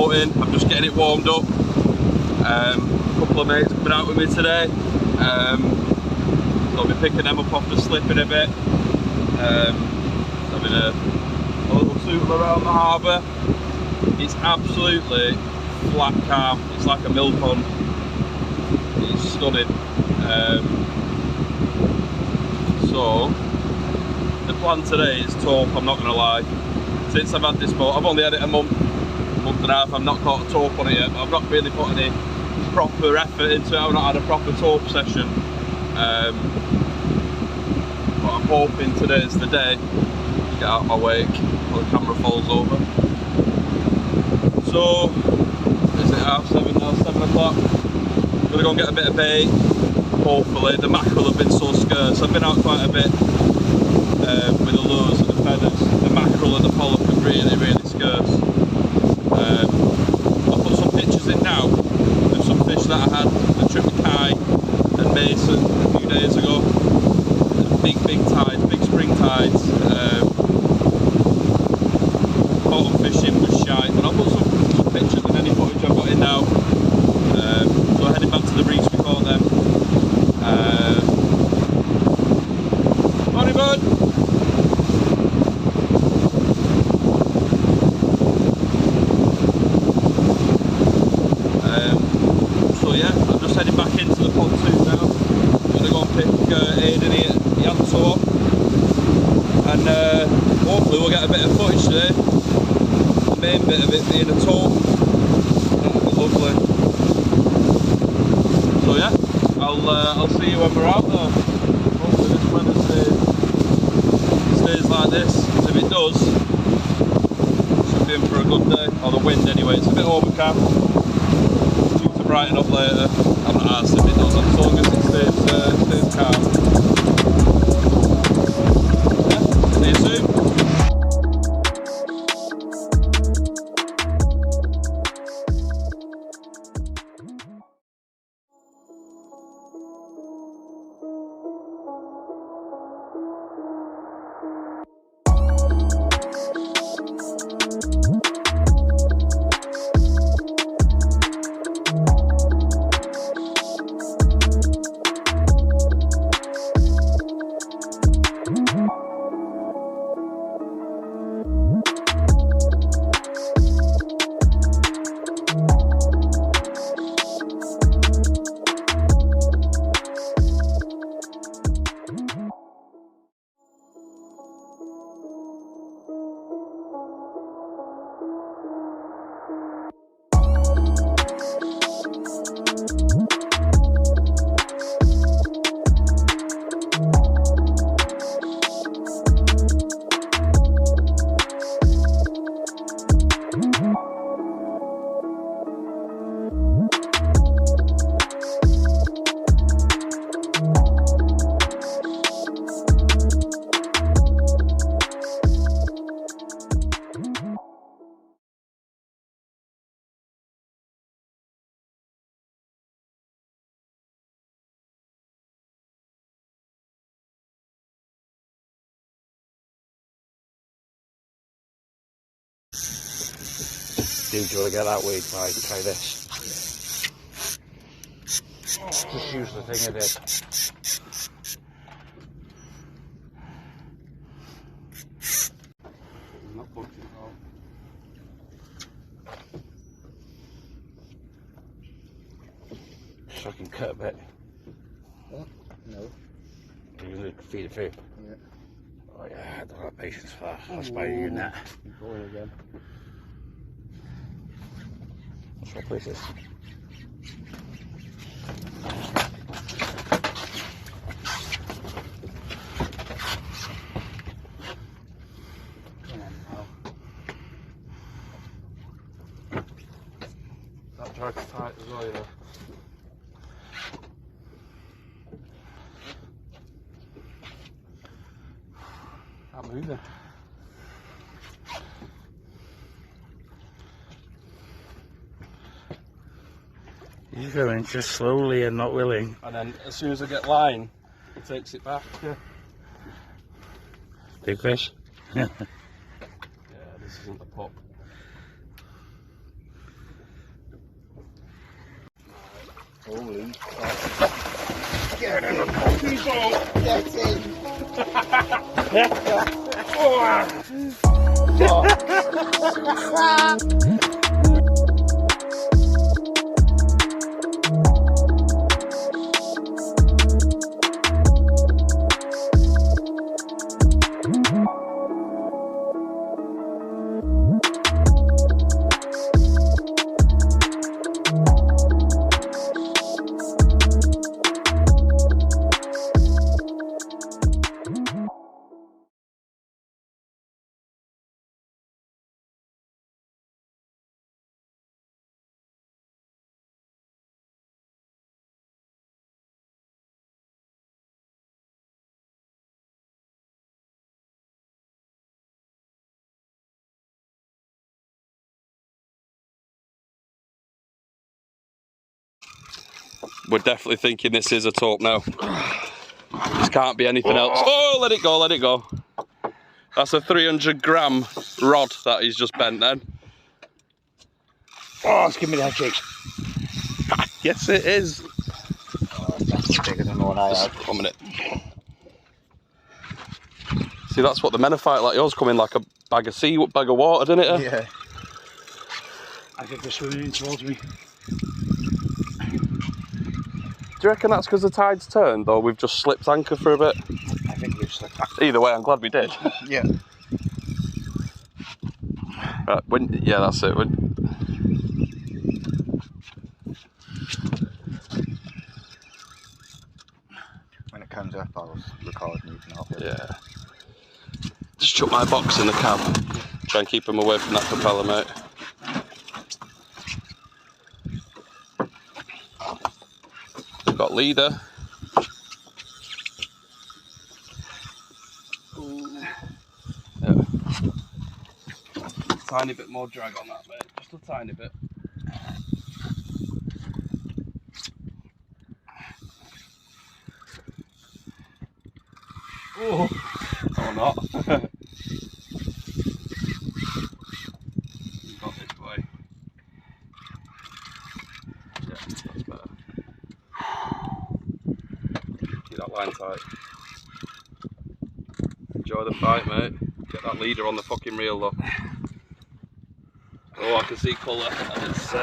boat in. I'm just getting it warmed up. A couple of mates coming out with me today. So I'll be picking them up off the slip in a bit. Having a little tootle around the harbour. It's absolutely flat calm. It's like a mill pond. It's stunning. So the plan today is Tope, I'm not going to lie. Since I've had this boat, I've only had it a month and a half. I've not caught a Tope on it yet, but I've not really put any proper effort into it. I've not had a proper Tope session. But I'm hoping today's the day to get out of my wake before the camera falls over. So, is it 7:30 now? 7 o'clock. I'm going to go and get a bit of bait. Hopefully, the mackerel have been so scarce. I've been out quite a bit with the lures and the feathers. The mackerel and the pollock are really, really scarce. I'll put some pictures in now of some fish that I had a trip with Kai and Mason a few days ago. Big tides, big spring tides. Bottom fishing was shite, but I'll put some pictures and any footage I've got in now. So heading back to the reefs we caught them. Morning, bud! So yeah, I'm just heading back into the pontoon now. I'm going to go and pick Aiden here, Yanto up, and hopefully we'll get a bit of footage today. The main bit of it being a Tope. That'll be lovely. So yeah, I'll see you when we're out there. Hopefully this weather stays like this. If it does, should be in for a good day. Or the wind anyway. It's a bit overcast. Due to brighten up later. I'm not asked if it does, as long as it stays calm. Yeah, see you soon. Do you want to get that weed? Right, try this. Just use the thing it is. Not bugged at all. So I can cut a bit. What? No. You're going to feed it through? Yeah. Oh yeah, I don't have patience for that. That's why you're in that. Keep going again. That's what place is. That drag's tight as well, you know. Can't move it. He's going just slowly and not willing. And then as soon as I get line, it takes it back. Yeah. Big fish? Yeah, this isn't the pop. Holy fuck. Get in the fucking boat! Get in! We're definitely thinking this is a Tope now. This can't be anything else. Oh, let it go, let it go. That's a 300 gram rod that he's just bent then. Oh, it's giving me the head shakes. Yes, it is. Oh, that's bigger than the one I had. 1 minute. See, that's what the men are fighting like. Yours come in like a bag of water, didn't it? Yeah. I think they're swimming in towards me. Do you reckon that's because the tide's turned, or we've just slipped anchor for a bit? I think we've slipped back. Either way, I'm glad we did. Yeah. Right, yeah, that's it. When it comes up, I'll record moving off it. Yeah. Just chuck my box in the cab. Try and keep them away from that propeller, mate. We've got leader. Yeah. Tiny bit more drag on that, mate. Just a tiny bit. Oh, or not. You've got this boy. Yeah, that's better. Keep that line tight. Enjoy the fight, mate. Get that leader on the fucking reel though. Oh, I can see colour and it's